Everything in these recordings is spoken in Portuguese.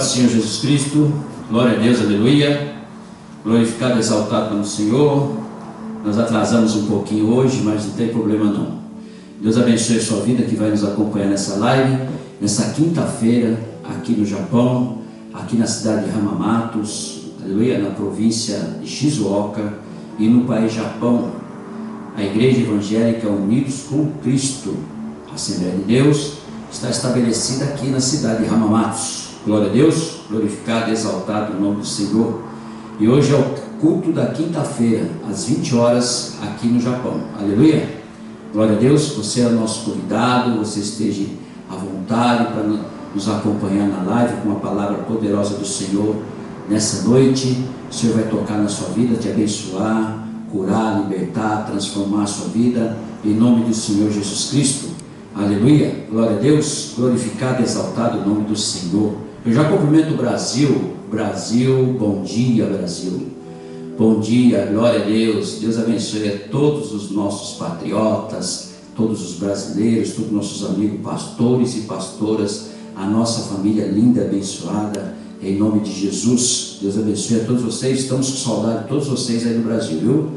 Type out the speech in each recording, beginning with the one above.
Senhor Jesus Cristo, glória a Deus, aleluia, glorificado, exaltado pelo Senhor. Nós atrasamos um pouquinho hoje, mas não tem problema não. Deus abençoe a sua vida que vai nos acompanhar nessa live, nessa quinta-feira, aqui no Japão, aqui na cidade de Hamamatsu, aleluia, na província de Shizuoka e no país Japão. A Igreja Evangélica Unidos com Cristo, a Assembleia de Deus, está estabelecida aqui na cidade de Hamamatsu. Glória a Deus, glorificado e exaltado o nome do Senhor. E hoje é o culto da quinta-feira, às 20 horas, aqui no Japão. Aleluia. Glória a Deus, você é o nosso convidado, você esteja à vontade para nos acompanhar na live com uma palavra poderosa do Senhor nessa noite. O Senhor vai tocar na sua vida, te abençoar, curar, libertar, transformar a sua vida, em nome do Senhor Jesus Cristo. Aleluia. Glória a Deus, glorificado e exaltado o nome do Senhor. Eu já cumprimento o Brasil. Brasil, bom dia, Brasil. Bom dia, glória a Deus. Deus abençoe a todos os nossos patriotas, todos os brasileiros, todos os nossos amigos pastores e pastoras, a nossa família linda, abençoada, em nome de Jesus. Deus abençoe a todos vocês. Estamos com saudade de todos vocês aí no Brasil, viu?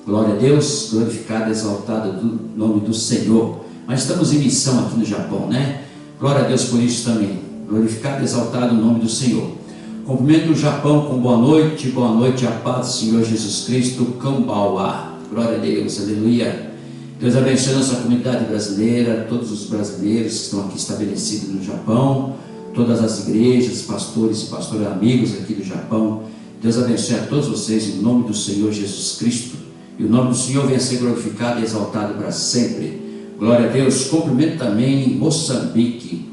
Glória a Deus, glorificado e exaltado do nome do Senhor. Mas estamos em missão aqui no Japão, né? Glória a Deus por isso também. Glorificado e exaltado o nome do Senhor. Cumprimento o Japão com boa noite, a paz do Senhor Jesus Cristo, Kambawa. Glória a Deus, aleluia. Deus abençoe a nossa comunidade brasileira, todos os brasileiros que estão aqui estabelecidos no Japão, todas as igrejas, pastores e pastoras amigos aqui do Japão. Deus abençoe a todos vocês em nome do Senhor Jesus Cristo. E o nome do Senhor venha a ser glorificado e exaltado para sempre. Glória a Deus. Cumprimento também Moçambique.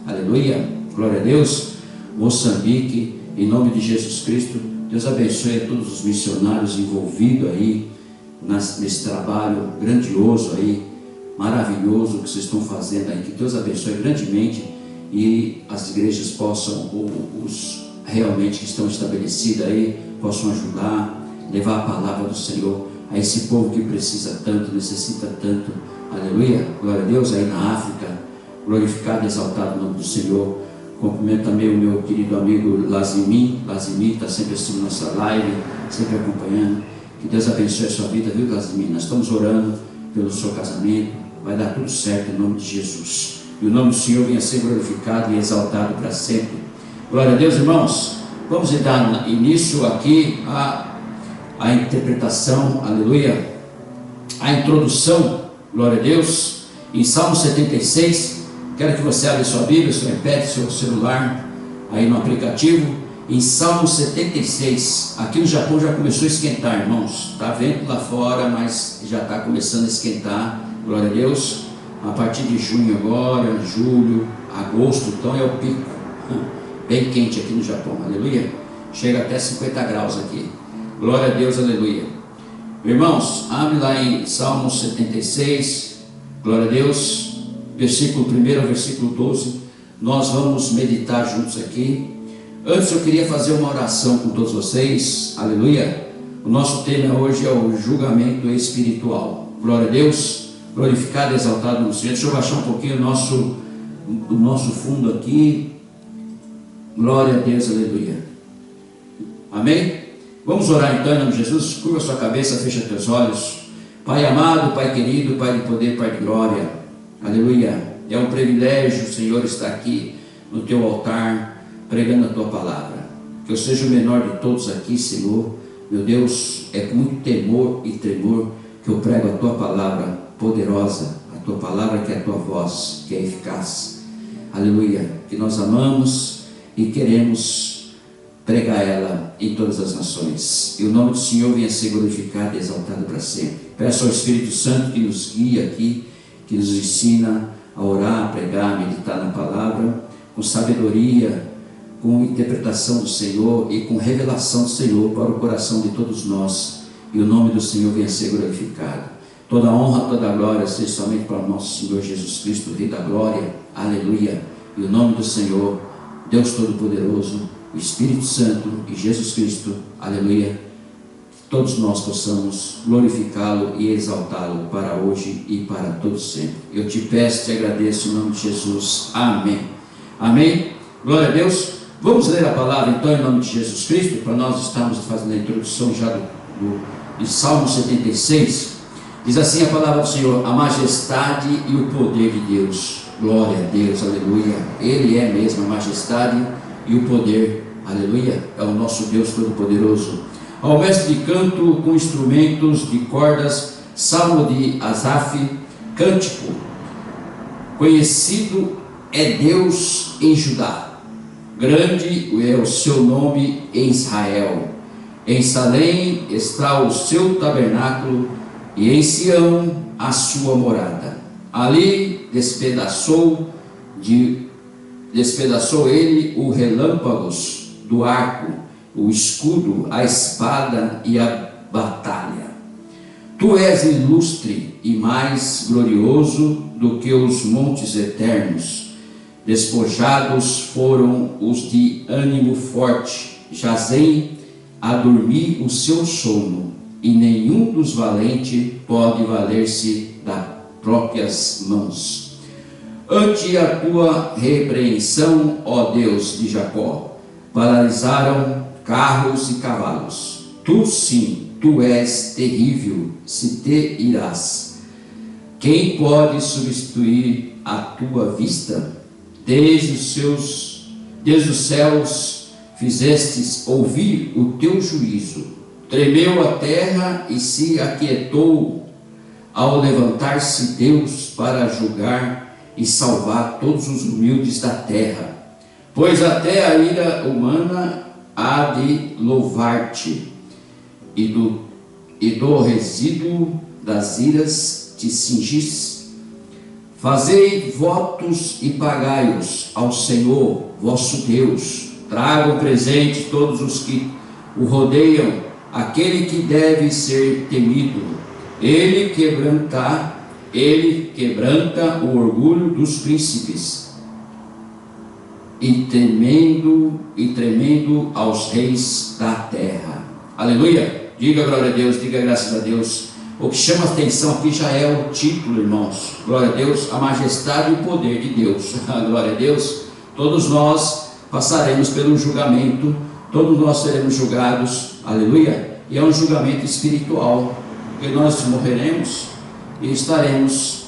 Aleluia. Glória a Deus. Moçambique, em nome de Jesus Cristo. Deus abençoe a todos os missionários envolvidos aí nesse trabalho grandioso aí, maravilhoso que vocês estão fazendo aí. Que Deus abençoe grandemente e as igrejas possam, os realmente que estão estabelecidas aí, possam ajudar, levar a palavra do Senhor a esse povo que precisa tanto, necessita tanto. Aleluia. Glória a Deus. Aí na África, glorificado e exaltado o nome do Senhor. Cumprimento também o meu querido amigo Lazimi. Lazimi está sempre assistindo nossa live, sempre acompanhando. Que Deus abençoe a sua vida, viu, Lazimi? Nós estamos orando pelo seu casamento. Vai dar tudo certo em nome de Jesus. E o nome do Senhor venha a ser glorificado e exaltado para sempre. Glória a Deus, irmãos. Vamos dar início aqui à interpretação, aleluia, a introdução, glória a Deus, em Salmo 76. Quero que você abra sua Bíblia, seu iPad, seu celular, aí no aplicativo, em Salmo 76. Aqui no Japão já começou a esquentar, irmãos. Está vento lá fora, mas já está começando a esquentar, glória a Deus. A partir de junho agora, julho, agosto, então é o pico. Bem quente aqui no Japão, aleluia. Chega até 50 graus aqui. Glória a Deus, aleluia. Irmãos, abre lá em Salmo 76, glória a Deus. Versículo 1 ao versículo 12, nós vamos meditar juntos aqui. Antes eu queria fazer uma oração com todos vocês, aleluia. O nosso tema hoje é o julgamento espiritual. Glória a Deus, glorificado e exaltado no Senhor. Deixa eu baixar um pouquinho o nosso fundo aqui. Glória a Deus, aleluia. Amém? Vamos orar então em nome de Jesus. Curva a sua cabeça, fecha teus olhos. Pai amado, Pai querido, Pai de poder, Pai de glória, aleluia. É um privilégio, Senhor, estar aqui no teu altar, pregando a tua palavra. Que eu seja o menor de todos aqui, Senhor. Meu Deus, é com muito temor e tremor que eu prego a tua palavra poderosa, a tua palavra que é a tua voz, que é eficaz. Aleluia. Que nós amamos e queremos pregar ela em todas as nações. E o nome do Senhor venha a ser glorificado e exaltado para sempre. Peço ao Espírito Santo que nos guie aqui, que nos ensina a orar, a pregar, a meditar na palavra, com sabedoria, com interpretação do Senhor e com revelação do Senhor para o coração de todos nós. E o nome do Senhor venha a ser glorificado. Toda honra, toda glória seja somente para o nosso Senhor Jesus Cristo, Rei da glória. Aleluia. E o nome do Senhor, Deus Todo-Poderoso, o Espírito Santo e Jesus Cristo. Aleluia. Todos nós possamos glorificá-lo e exaltá-lo para hoje e para todos sempre. Eu te peço, te agradeço em nome de Jesus. Amém. Amém. Glória a Deus. Vamos ler a palavra então em nome de Jesus Cristo, para nós estarmos fazendo a introdução já de Salmo 76. Diz assim a palavra do Senhor: a majestade e o poder de Deus. Glória a Deus, aleluia. Ele é mesmo a majestade e o poder, aleluia. É o nosso Deus Todo-Poderoso. Ao mestre de canto com instrumentos de cordas, salmo de Asaf, cântico. Conhecido é Deus em Judá, grande é o seu nome em Israel. Em Salém está o seu tabernáculo, e em Sião a sua morada. Ali despedaçou ele os relâmpagos do arco, o escudo, a espada e a batalha. Tu és ilustre e mais glorioso do que os montes eternos. Despojados foram os de ânimo forte, jazem a dormir o seu sono, e nenhum dos valentes pode valer-se das próprias mãos. Ante a tua repreensão, ó Deus de Jacó, paralisaram carros e cavalos. Tu sim, tu és terrível, se te irás. Quem pode substituir a tua vista? Desde os céus fizestes ouvir o teu juízo. Tremeu a terra e se aquietou ao levantar-se Deus para julgar e salvar todos os humildes da terra. Pois até a ira humana há de louvar-te, e do resíduo das iras te cingis. Fazei votos e pagai-os ao Senhor vosso Deus. Tragam presente todos os que o rodeiam, aquele que deve ser temido. Ele quebranta o orgulho dos príncipes, e tremendo aos reis da terra. Aleluia! Diga glória a Deus, diga graças a Deus. O que chama a atenção aqui já é o título, irmãos. Glória a Deus, a majestade e o poder de Deus. Glória a Deus. Todos nós passaremos pelo julgamento, todos nós seremos julgados, aleluia. E é um julgamento espiritual, porque nós morreremos e estaremos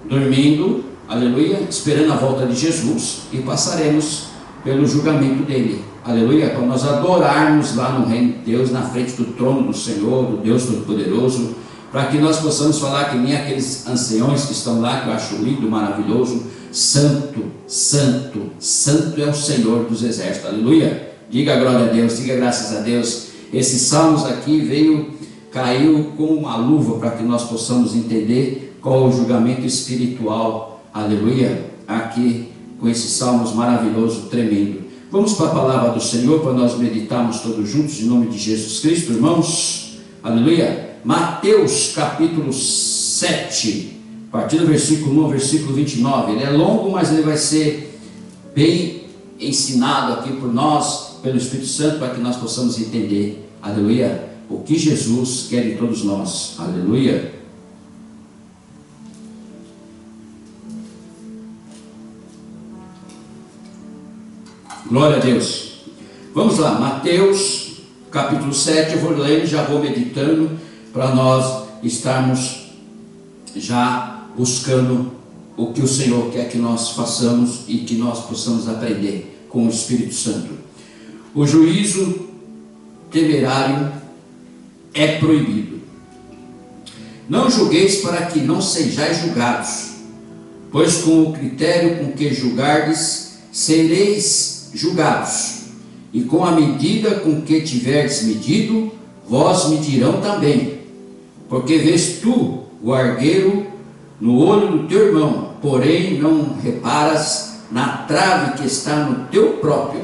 dormindo, aleluia, esperando a volta de Jesus, e passaremos pelo julgamento dele, aleluia, para nós adorarmos lá no reino de Deus, na frente do trono do Senhor, do Deus Todo-Poderoso, para que nós possamos falar que nem aqueles anciões que estão lá, que eu acho lindo, maravilhoso: santo, santo, santo é o Senhor dos exércitos, aleluia. Diga glória a Deus, diga graças a Deus. Esses salmos aqui caiu como uma luva para que nós possamos entender qual é o julgamento espiritual, aleluia, aqui com esses salmos maravilhosos, tremendo. Vamos para a palavra do Senhor para nós meditarmos todos juntos em nome de Jesus Cristo, irmãos, aleluia. Mateus capítulo 7, a partir do versículo 1 ao versículo 29, ele é longo, mas ele vai ser bem ensinado aqui por nós, pelo Espírito Santo, para que nós possamos entender, aleluia, o que Jesus quer de todos nós, aleluia. Glória a Deus. Vamos lá, Mateus capítulo 7, eu vou lendo e já vou meditando, para nós estarmos já buscando o que o Senhor quer que nós façamos e que nós possamos aprender com o Espírito Santo. O juízo temerário é proibido. Não julgueis para que não sejais julgados, pois com o critério com que julgardes sereis julgados, e com a medida com que tiverdes medido, vós medirão também. Porque vês tu o argueiro no olho do teu irmão, porém não reparas na trave que está no teu próprio.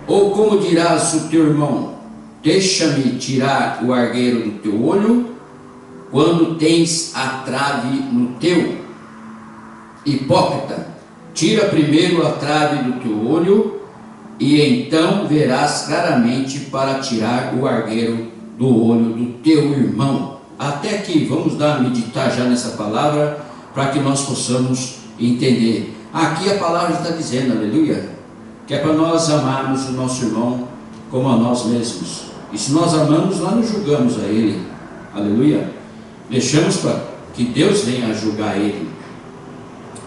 Ou como dirás o teu irmão: deixa-me tirar o argueiro do teu olho, quando tens a trave no teu? Hipócrita, tira primeiro a trave do teu olho, e então verás claramente para tirar o argueiro do olho do teu irmão. Até aqui, vamos meditar já nessa palavra, para que nós possamos entender. Aqui a palavra está dizendo, aleluia, que é para nós amarmos o nosso irmão como a nós mesmos. E se nós amamos, nós não julgamos a ele, aleluia, deixamos para que Deus venha a julgar ele.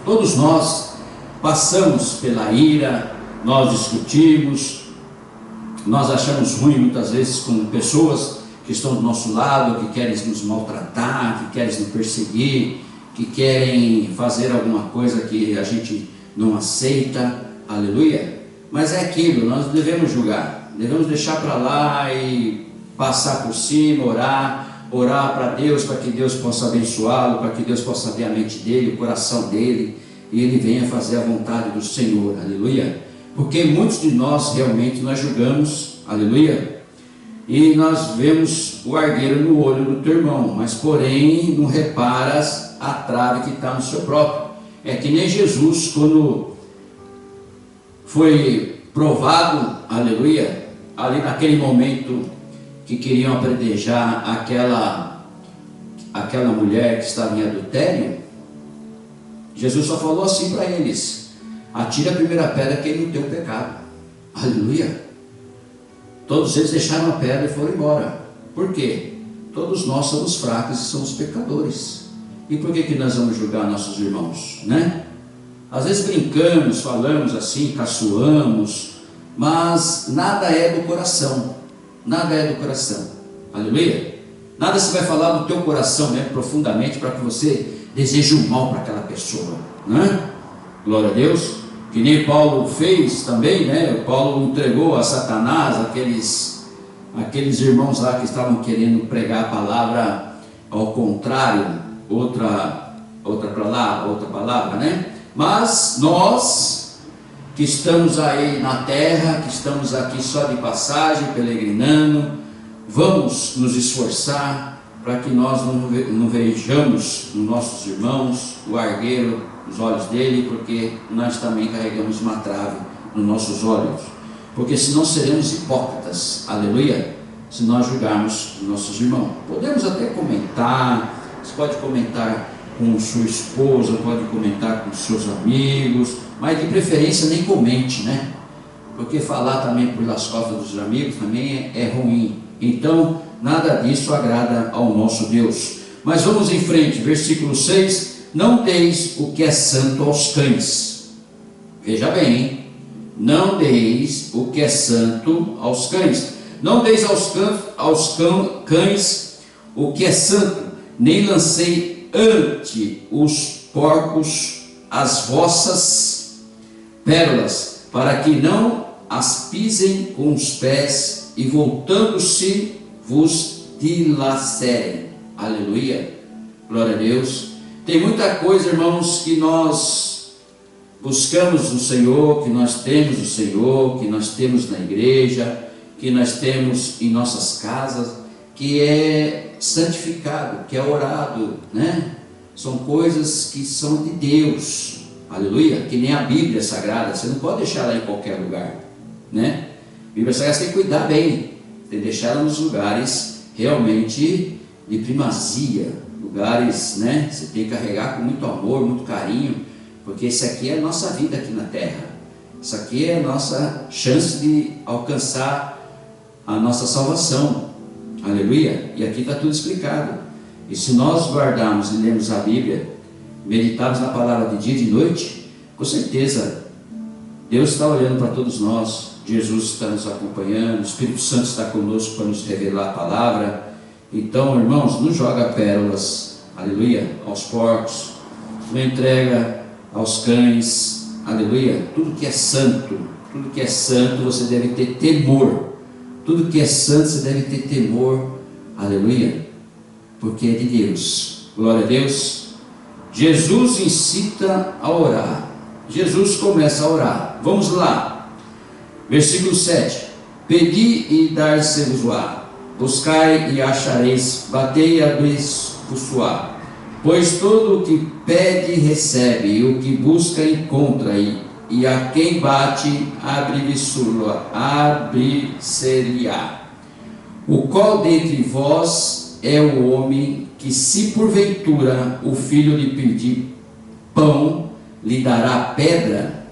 Todos nós passamos pela ira, nós discutimos, nós achamos ruim muitas vezes com pessoas que estão do nosso lado, que querem nos maltratar, que querem nos perseguir, que querem fazer alguma coisa que a gente não aceita, aleluia. Mas é aquilo, nós devemos julgar, devemos deixar para lá e passar por cima, orar para Deus, para que Deus possa abençoá-lo, para que Deus possa ver a mente dele, o coração dele, e ele venha fazer a vontade do Senhor, aleluia. Porque muitos de nós realmente nós julgamos, aleluia, e nós vemos o argueiro no olho do teu irmão, mas porém não reparas a trave que está no seu próprio. É que nem Jesus, quando foi provado, aleluia, ali naquele momento que queriam apedrejar aquela mulher que estava em adultério, Jesus só falou assim para eles: atire a primeira pedra quem não tem o pecado, aleluia. Todos eles deixaram a pedra e foram embora. Por quê? Todos nós somos fracos e somos pecadores. E por que nós vamos julgar nossos irmãos, né? Às vezes brincamos, falamos assim, caçoamos, mas nada é do coração, nada é do coração, aleluia. Nada se vai falar do teu coração mesmo profundamente para que você deseje o mal para aquela pessoa, né? Glória a Deus. Que nem Paulo fez também, né? Paulo entregou a Satanás aqueles irmãos lá que estavam querendo pregar a palavra ao contrário, outra palavra, né? Mas nós que estamos aí na terra, que estamos aqui só de passagem, peregrinando, vamos nos esforçar para que nós não vejamos nos nossos irmãos o argueiro nos olhos dele, porque nós também carregamos uma trave nos nossos olhos, porque senão seremos hipócritas, aleluia, se nós julgarmos nossos irmãos. Podemos até comentar, você pode comentar com sua esposa, pode comentar com seus amigos, mas de preferência nem comente, né? Porque falar também pelas costas dos amigos também é ruim. Então nada disso agrada ao nosso Deus. Mas vamos em frente, versículo 6: não deis o que é santo aos cães. Veja bem, hein? Não deis o que é santo aos cães. Não deis aos cães o que é santo, nem lancei ante os porcos as vossas pérolas, para que não as pisem com os pés, e voltando-se vos dilacerem. Aleluia, glória a Deus. Tem muita coisa, irmãos, que nós buscamos no Senhor, que nós temos no Senhor, que nós temos na igreja, que nós temos em nossas casas, que é santificado, que é orado, né? São coisas que são de Deus, aleluia, que nem a Bíblia Sagrada, você não pode deixar ela em qualquer lugar, né? A Bíblia Sagrada você tem que cuidar bem, tem que deixar ela nos lugares realmente de primazia, lugares, né? Você tem que carregar com muito amor, muito carinho, porque isso aqui é a nossa vida aqui na terra, isso aqui é a nossa chance de alcançar a nossa salvação, aleluia. E aqui está tudo explicado. E se nós guardarmos e lermos a Bíblia, meditarmos na palavra de dia e de noite, com certeza Deus está olhando para todos nós, Jesus está nos acompanhando, o Espírito Santo está conosco para nos revelar a palavra. Então, irmãos, não joga pérolas, aleluia, aos porcos, não entrega aos cães, aleluia. Tudo que é santo você deve ter temor. Tudo que é santo você deve ter temor, aleluia, porque é de Deus. Glória a Deus. Jesus incita a orar. Jesus começa a orar. Vamos lá, versículo 7: pedi e dar-se-vos-á, buscai e achareis, batei e abris-vos-á. Pois todo o que pede recebe, e o que busca encontra, e a quem bate abrir-se-lhe-á. O qual dentre vós é o homem que, se porventura o filho lhe pedir pão, lhe dará pedra?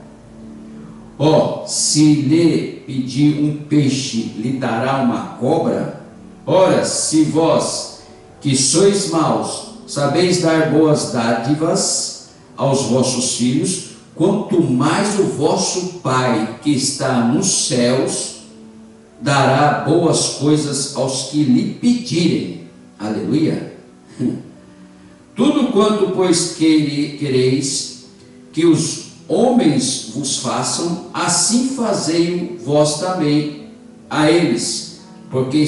Ó, se lhe pedir um peixe, lhe dará uma cobra? Ora, se vós, que sois maus, sabeis dar boas dádivas aos vossos filhos, quanto mais o vosso Pai, que está nos céus, dará boas coisas aos que lhe pedirem. Aleluia. Tudo quanto, pois, quereis que os homens vos façam, assim fazei vós também a eles, porque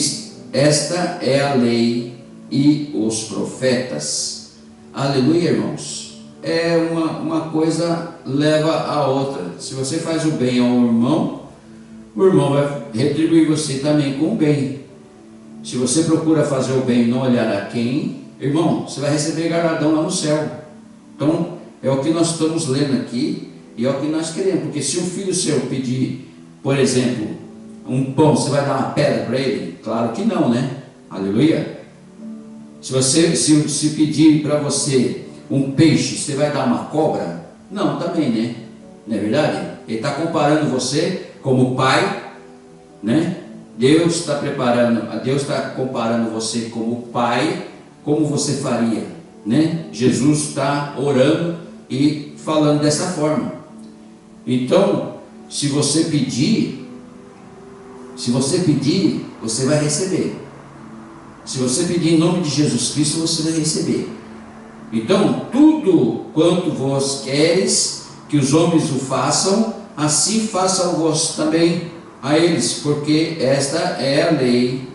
esta é a lei e os profetas. Aleluia, irmãos. É uma coisa leva a outra. Se você faz o bem ao irmão, o irmão vai retribuir você também com o bem. Se você procura fazer o bem e não olhar a quem, irmão, você vai receber galardão lá no céu. Então, é o que nós estamos lendo aqui e é o que nós queremos. Porque se um filho seu pedir, por exemplo, um pão, você vai dar uma pedra para ele? Claro que não, né? Aleluia. Se pedir para você um peixe, você vai dar uma cobra? Não, também, né? Não é verdade? Ele está comparando você como pai, né? Deus está comparando você como pai, como você faria, né? Jesus está orando e falando dessa forma. Então, se você pedir, você vai receber. Se você pedir em nome de Jesus Cristo, você vai receber. Então, tudo quanto vós queres que os homens o façam, assim façam vós também a eles, porque esta é a lei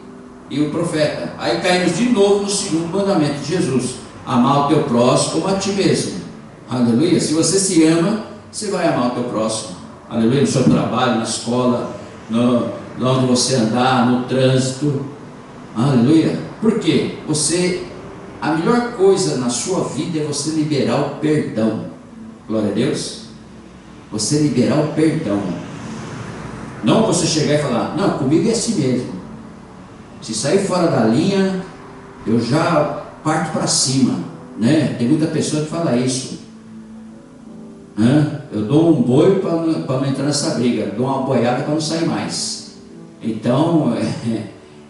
e o profeta. Aí caímos de novo no segundo mandamento de Jesus: amar o teu próximo como a ti mesmo. Aleluia. Se você se ama, você vai amar o teu próximo. Aleluia. No seu trabalho, na escola, onde você andar, no trânsito. Aleluia. Por quê? A melhor coisa na sua vida é você liberar o perdão. Glória a Deus. Você liberar o perdão. Não você chegar e falar: não, comigo é assim mesmo. Se sair fora da linha, eu já parto para cima, né? Tem muita pessoa que fala isso. Eu dou um boi para não entrar nessa briga, dou uma boiada para não sair mais. Então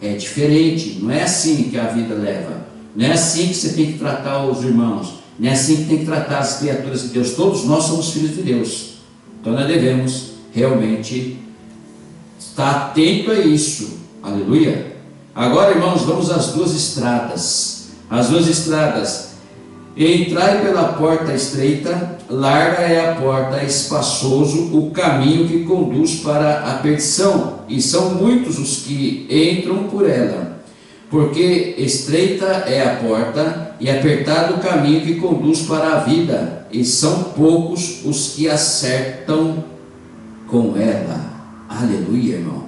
é diferente. Não é assim que a vida leva. Não é assim que você tem que tratar os irmãos. Não é assim que tem que tratar as criaturas de Deus. Todos nós somos filhos de Deus. Então nós devemos realmente estar atento a isso. Aleluia. Agora, irmãos, vamos às duas estradas. As duas estradas. Entrai pela porta estreita, larga é a porta, espaçoso o caminho que conduz para a perdição, e são muitos os que entram por ela. Porque estreita é a porta e apertado o caminho que conduz para a vida, e são poucos os que acertam com ela. Aleluia, irmão.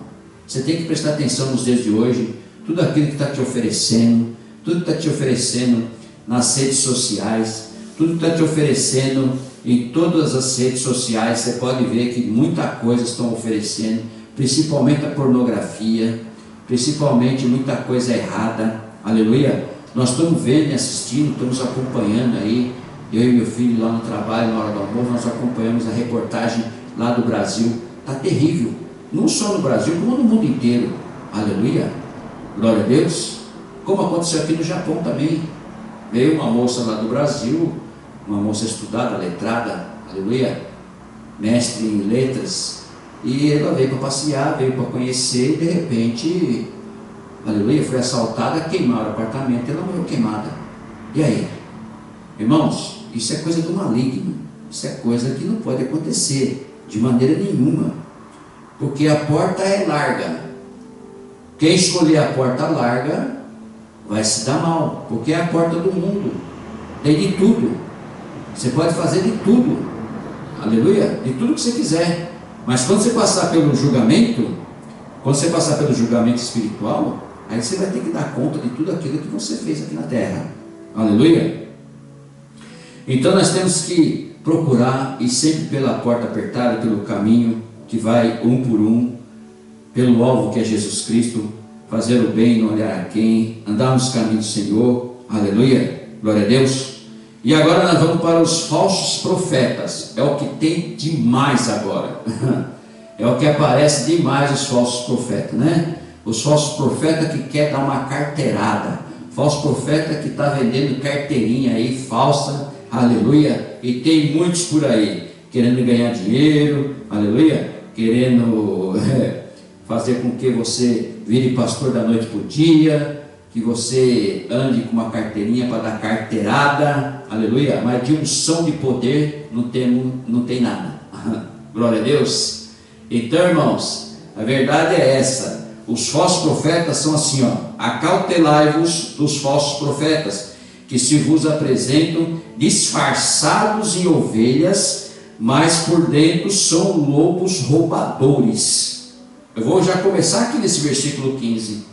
Você tem que prestar atenção nos dias de hoje. Tudo aquilo que está te oferecendo, tudo que está te oferecendo nas redes sociais, tudo que está te oferecendo em todas as redes sociais, você pode ver que muita coisa estão oferecendo, principalmente a pornografia, principalmente muita coisa errada. Aleluia. Nós estamos vendo e assistindo, estamos acompanhando aí, eu e meu filho lá no trabalho, na hora do almoço, nós acompanhamos a reportagem lá do Brasil. Está terrível, não só no Brasil, como no mundo inteiro. Aleluia. Glória a Deus. Como aconteceu aqui no Japão também. Veio uma moça lá do Brasil, uma moça estudada, letrada, aleluia, mestre em letras, e ela veio para passear, veio para conhecer, e de repente, aleluia, foi assaltada, queimaram o apartamento, ela morreu queimada. E aí? Irmãos, isso é coisa do maligno, isso é coisa que não pode acontecer de maneira nenhuma, porque a porta é larga. Quem escolher a porta larga vai se dar mal, porque é a porta do mundo, tem de tudo, você pode fazer de tudo, aleluia, de tudo que você quiser, mas quando você passar pelo julgamento, espiritual, aí você vai ter que dar conta de tudo aquilo que você fez aqui na terra, aleluia. Então nós temos que procurar ir sempre pela porta apertada, pelo caminho que vai um por um, pelo alvo que é Jesus Cristo, fazer o bem, não olhar a quem, andar nos caminhos do Senhor, aleluia, glória a Deus. E agora nós vamos para os falsos profetas, é o que tem demais agora. É o que aparece demais os falsos profetas, né? Os falsos profetas que quer dar uma carteirada, falso profeta que está vendendo carteirinha aí falsa, aleluia, e tem muitos por aí querendo ganhar dinheiro, aleluia, querendo fazer com que você vire pastor da noite para o dia, que você ande com uma carteirinha para dar carteirada, aleluia, mas de unção de poder não tem nada. Glória a Deus. Então, irmãos, a verdade é essa. Os falsos profetas são assim, ó: acautelai-vos dos falsos profetas, que se vos apresentam disfarçados em ovelhas, mas por dentro são lobos roubadores. Eu vou já começar aqui nesse versículo 15.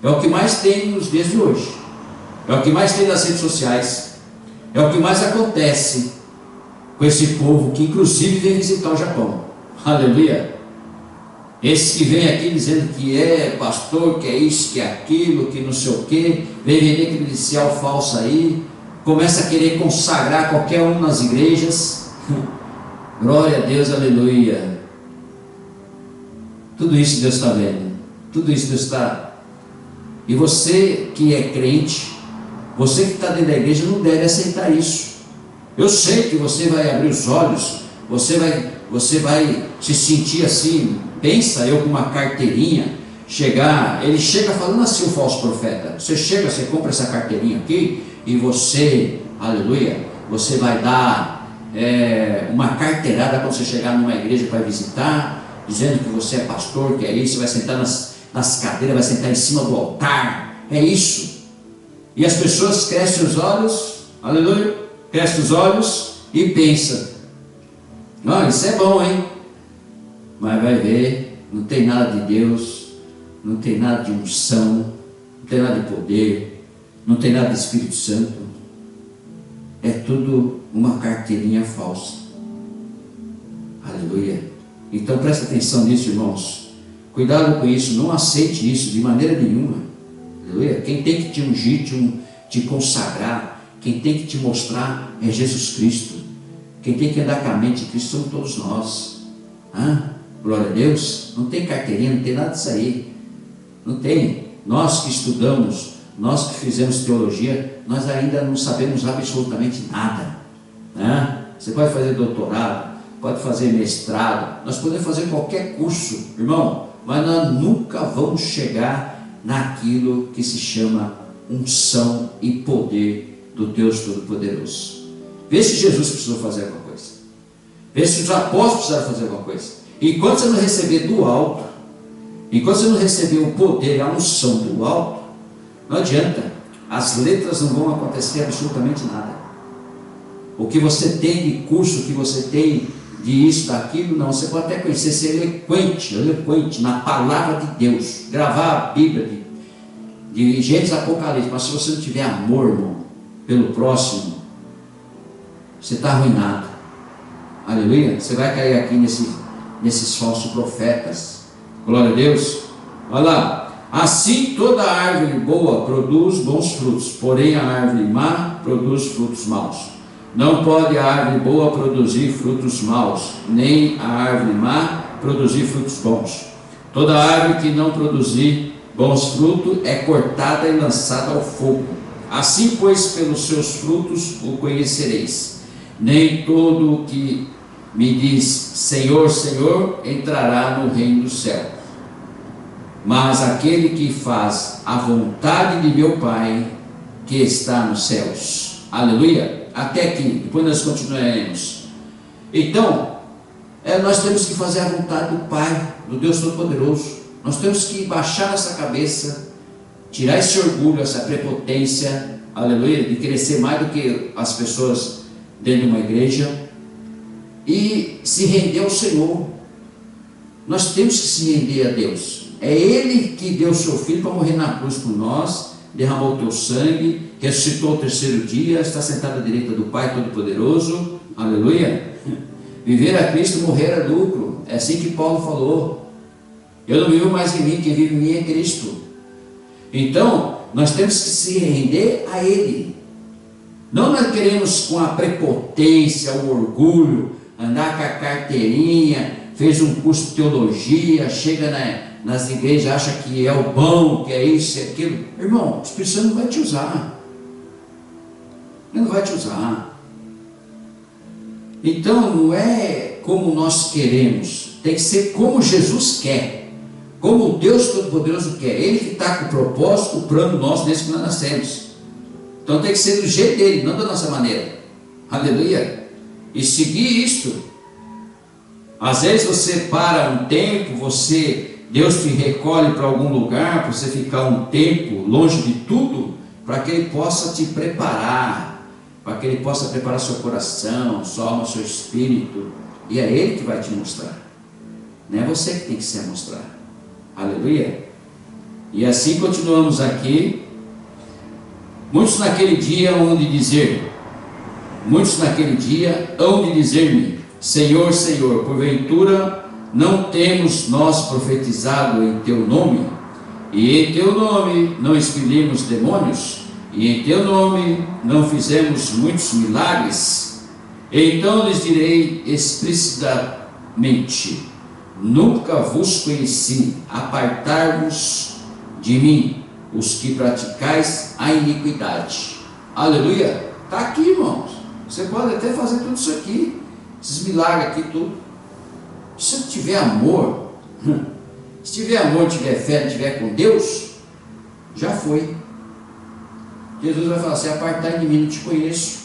É o que mais tem nos dias de hoje, é o que mais tem nas redes sociais, é o que mais acontece com esse povo que inclusive vem visitar o Japão, aleluia. Esse que vem aqui dizendo que é pastor, que é isso, que é aquilo, que não sei o que, vem vender credencial falso aí, começa a querer consagrar qualquer um nas igrejas. Glória a Deus, aleluia. Tudo isso Deus está vendo, tudo isso Deus está. E você que é crente, você que está dentro da igreja, não deve aceitar isso. Eu sei que você vai abrir os olhos, você vai se sentir assim. Pensa eu com uma carteirinha, ele chega falando assim, o falso profeta. Você compra essa carteirinha aqui e você, aleluia, você vai dar uma carteirada quando você chegar numa igreja para visitar, dizendo que você é pastor, que é isso, você vai sentar nas cadeiras, vai sentar em cima do altar, é isso. E as pessoas crescem os olhos, aleluia, crescem os olhos e pensam: não, isso é bom, hein? Mas vai ver, não tem nada de Deus, não tem nada de unção, não tem nada de poder, não tem nada de Espírito Santo. É tudo uma carteirinha falsa. Aleluia. Então presta atenção nisso, irmãos. Cuidado com isso, não aceite isso de maneira nenhuma. Aleluia. Quem tem que te ungir, te consagrar, quem tem que te mostrar é Jesus Cristo. Quem tem que andar com a mente de Cristo somos todos nós. Glória a Deus. Não tem carteirinha, não tem nada disso aí. Não tem. Nós que estudamos, nós que fizemos teologia, nós ainda não sabemos absolutamente nada. Você pode fazer doutorado, pode fazer mestrado, nós podemos fazer qualquer curso, irmão, mas nós nunca vamos chegar naquilo que se chama unção e poder do Deus Todo-Poderoso. Vê se Jesus precisou fazer alguma coisa, vê se os apóstolos precisaram fazer alguma coisa. Enquanto você não receber do alto, enquanto você não receber o poder, a unção do alto, não adianta, as letras não vão acontecer absolutamente nada. O que você tem de curso, o que você tem de isso, daquilo, não, você pode até conhecer, ser eloquente na palavra de Deus, gravar a Bíblia de Gênesis Apocalipse, mas se você não tiver amor, irmão, pelo próximo, você está arruinado. Aleluia. Você vai cair aqui nesses falsos profetas. Glória a Deus. Olha lá: assim toda árvore boa produz bons frutos, porém a árvore má produz frutos maus. Não pode a árvore boa produzir frutos maus, nem a árvore má produzir frutos bons. Toda árvore que não produzir bons frutos é cortada e lançada ao fogo. Assim, pois, pelos seus frutos o conhecereis. Nem todo o que me diz Senhor, Senhor, entrará no reino do céu, mas aquele que faz a vontade de meu Pai que está nos céus. Aleluia. Até aqui, depois nós continuaremos. Então, nós temos que fazer a vontade do Pai, do Deus Todo-Poderoso. Nós temos que baixar essa cabeça, tirar esse orgulho, essa prepotência, aleluia, de querer ser mais do que as pessoas dentro de uma igreja, e se render ao Senhor. Nós temos que se render a Deus. É Ele que deu o seu Filho para morrer na cruz por nós, derramou o teu sangue, ressuscitou ao terceiro dia, está sentado à direita do Pai Todo-Poderoso, aleluia. Viver a Cristo, morrer é lucro. É assim que Paulo falou: eu não vivo mais em mim, quem vive em mim é Cristo. Então nós temos que se render a Ele. Não nós queremos com a prepotência, o orgulho, andar com a carteirinha, fez um curso de teologia, chega nas igrejas, acha que é o bom, que é isso e aquilo. Irmão, o Espírito Santo não vai te usar. Ele não vai te usar. Então não é como nós queremos, tem que ser como Jesus quer, como o Deus Todo-Poderoso quer. Ele que está com o propósito, o plano nosso desde que nós nascemos. Então tem que ser do jeito dele, não da nossa maneira. Aleluia. E seguir isto. Às vezes você para um tempo, Deus te recolhe para algum lugar, para você ficar um tempo longe de tudo, para que Ele possa te preparar, para que Ele possa preparar seu coração, sua alma, seu espírito, e é Ele que vai te mostrar, não é você que tem que se mostrar. Aleluia. E assim continuamos aqui. Muitos naquele dia hão de dizer-me, Senhor, Senhor, porventura não temos nós profetizado em Teu nome, e em Teu nome não expelimos demônios, e em Teu nome não fizemos muitos milagres? Então lhes direi explicitamente: nunca vos conheci, apartai-vos de mim, os que praticais a iniquidade. Aleluia. Está aqui, irmãos. Você pode até fazer tudo isso aqui, esses milagres aqui, tudo. Se você tiver amor, se tiver amor, tiver fé, tiver com Deus, já foi. Jesus vai falar assim: apartai de mim, não te conheço.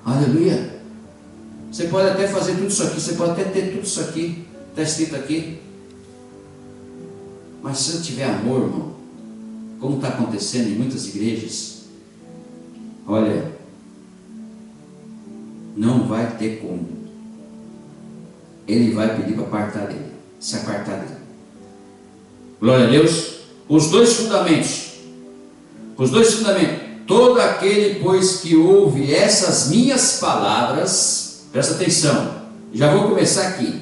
Aleluia. Você pode até fazer tudo isso aqui, você pode até ter tudo isso aqui, está escrito aqui, mas se você tiver amor, irmão, como está acontecendo em muitas igrejas, olha, não vai ter como. Ele vai pedir para apartar dele, se apartar dele. Glória a Deus. Os dois fundamentos. Todo aquele, pois, que ouve essas minhas palavras, presta atenção, já vou começar aqui.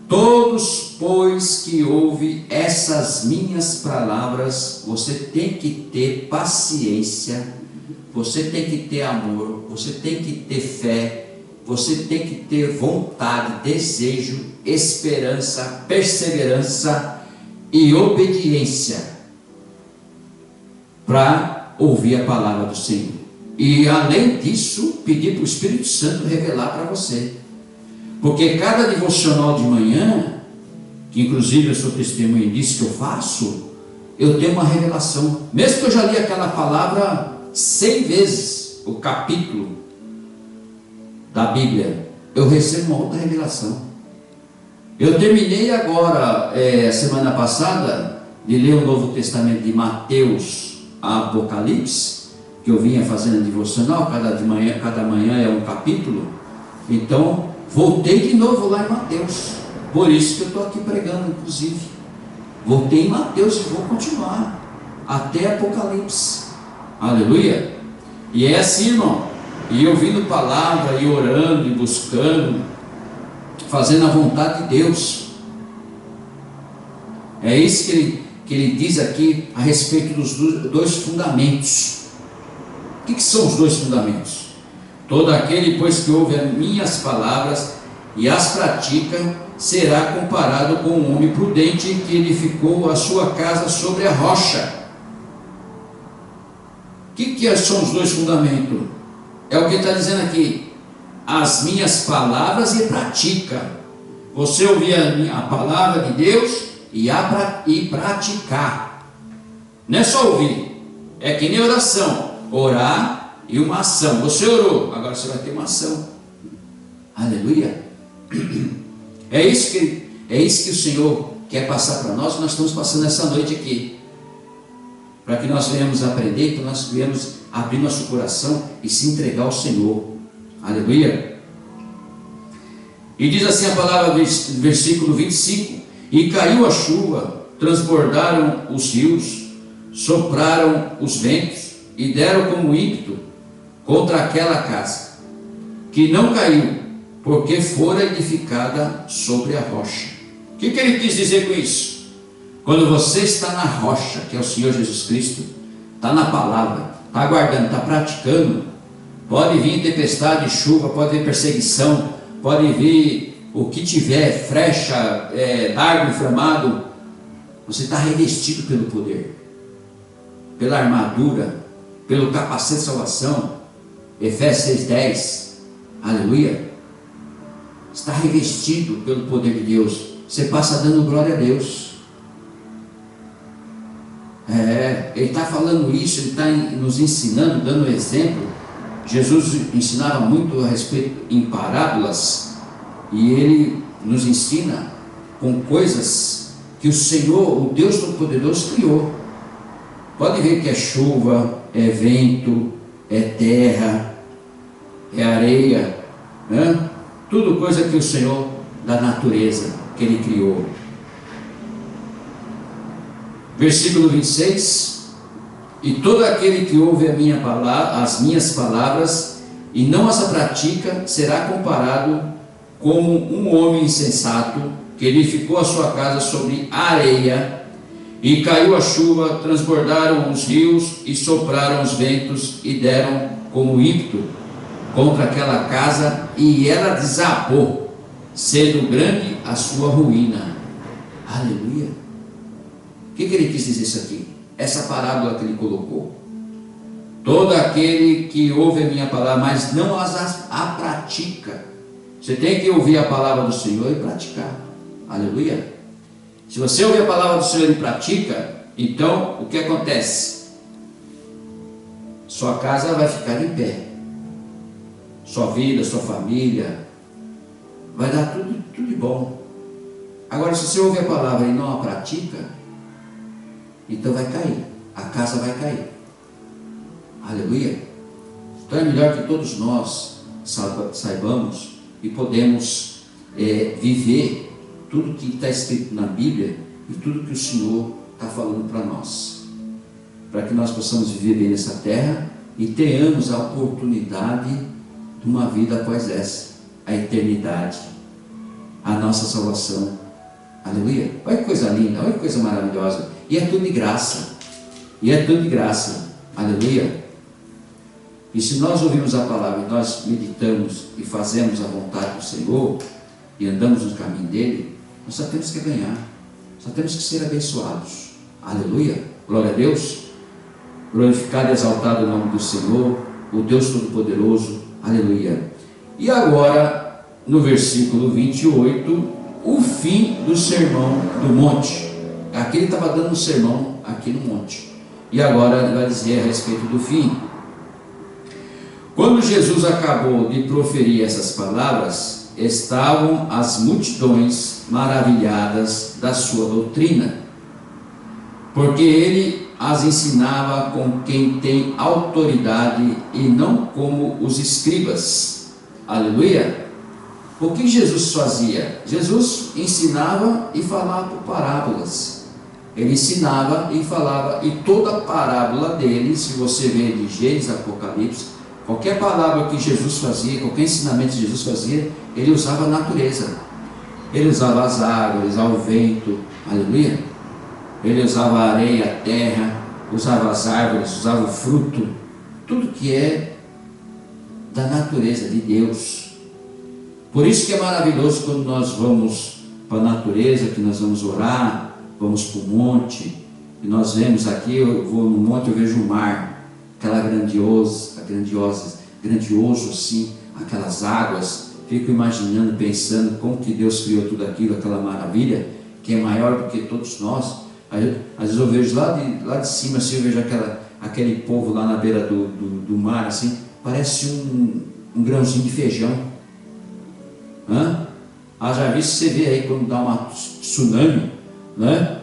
Todos, pois, que ouve essas minhas palavras, você tem que ter paciência, você tem que ter amor, você tem que ter fé, você tem que ter vontade, desejo, esperança, perseverança e obediência para ouvir a palavra do Senhor. E além disso, pedir para o Espírito Santo revelar para você. Porque cada devocional de manhã, que inclusive eu sou testemunha disso que eu faço, eu tenho uma revelação. Mesmo que eu já li aquela palavra 100 vezes, o capítulo da Bíblia, eu recebo uma outra revelação. Eu terminei agora, semana passada, de ler o Novo Testamento de Mateus a Apocalipse, que eu vinha fazendo devocional, cada manhã é um capítulo. Então voltei de novo lá em Mateus, por isso que eu estou aqui pregando, inclusive. Voltei em Mateus e vou continuar até Apocalipse. Aleluia. E é assim, irmão, e ouvindo palavra, e orando, e buscando, fazendo a vontade de Deus. É isso que ele diz aqui a respeito dos dois fundamentos. O que são os dois fundamentos? Todo aquele, pois, que ouve as minhas palavras e as pratica, será comparado com um homem prudente que edificou a sua casa sobre a rocha. O que são os dois fundamentos? É o que está dizendo aqui: as minhas palavras e pratica. Você ouvir a palavra de Deus e praticar. Não é só ouvir, é que nem oração. Orar e uma ação. Você orou, agora você vai ter uma ação. Aleluia. É isso que o Senhor quer passar para nós. Nós estamos passando essa noite aqui, para que nós venhamos aprender, para que nós venhamos abrir nosso coração e se entregar ao Senhor. Aleluia. E diz assim a palavra, versículo 25: e caiu a chuva, transbordaram os rios, sopraram os ventos e deram como ímpeto contra aquela casa, que não caiu, porque fora edificada sobre a rocha. O que ele quis dizer com isso? Quando você está na rocha, que é o Senhor Jesus Cristo, está na palavra, está aguardando, está praticando, pode vir tempestade, chuva, pode vir perseguição, pode vir o que tiver, flecha, dardo inflamado, você está revestido pelo poder, pela armadura, pelo capacete de salvação. Efésios 6:10, aleluia. Está revestido pelo poder de Deus. Você passa dando glória a Deus. Ele está falando isso, ele está nos ensinando, dando exemplo. Jesus ensinava muito a respeito em parábolas, e ele nos ensina com coisas que o Senhor, o Deus Todo-Poderoso, criou. Pode ver que é chuva, é vento, é terra, é areia, né? Tudo coisa que o Senhor, da natureza, que Ele criou. Versículo 26: e todo aquele que ouve as minhas palavras e não as pratica, será comparado como um homem insensato que edificou a sua casa sobre a areia, e caiu a chuva, transbordaram os rios e sopraram os ventos e deram como ímpeto contra aquela casa, e ela desabou, sendo grande a sua ruína. Aleluia. O que ele quis dizer isso aqui? Essa parábola que ele colocou: todo aquele que ouve a minha palavra, mas não a pratica. Você tem que ouvir a palavra do Senhor e praticar. Aleluia. Se você ouvir a palavra do Senhor e pratica, então o que acontece? Sua casa vai ficar em pé, sua vida, sua família, vai dar tudo de bom. Agora, se você ouve a palavra e não a pratica, então vai cair, a casa vai cair. Aleluia. Então é melhor que todos nós saibamos e podemos viver tudo que está escrito na Bíblia e tudo que o Senhor está falando para nós, para que nós possamos viver bem nessa terra e tenhamos a oportunidade de uma vida após essa, a eternidade, a nossa salvação. Aleluia. Olha que coisa linda, olha que coisa maravilhosa. E é tudo de graça. E é tudo de graça. Aleluia. E se nós ouvimos a palavra e nós meditamos e fazemos a vontade do Senhor e andamos no caminho dele, nós só temos que ganhar, só temos que ser abençoados. Aleluia. Glória a Deus. Glorificado e exaltado o nome do Senhor, o Deus Todo-Poderoso. Aleluia. E agora, no versículo 28, o fim do sermão do monte. Aqui ele estava dando um sermão aqui no monte, e agora ele vai dizer a respeito do fim. Quando Jesus acabou de proferir essas palavras, estavam as multidões maravilhadas da sua doutrina, porque ele as ensinava com quem tem autoridade e não como os escribas. Aleluia. O que Jesus fazia? Jesus ensinava e falava por parábolas. Ele ensinava e falava, e toda parábola dele, se você vê de Gênesis, Apocalipse, qualquer palavra que Jesus fazia, qualquer ensinamento que Jesus fazia, ele usava a natureza. Ele usava as águas, ele usava o vento, aleluia. Ele usava a areia, a terra, usava as árvores, usava o fruto, tudo que é da natureza de Deus. Por isso que é maravilhoso quando nós vamos para a natureza, que nós vamos orar, vamos para o monte, e nós vemos aqui, eu vou no monte, eu vejo o mar, aquela grandioso assim, aquelas águas. Fico imaginando, pensando como que Deus criou tudo aquilo, aquela maravilha, que é maior do que todos nós. Às vezes eu vejo lá de cima, assim, eu vejo aquele povo lá na beira do mar, assim, parece um grãozinho de feijão. Já vi, você vê aí quando dá uma tsunami, né?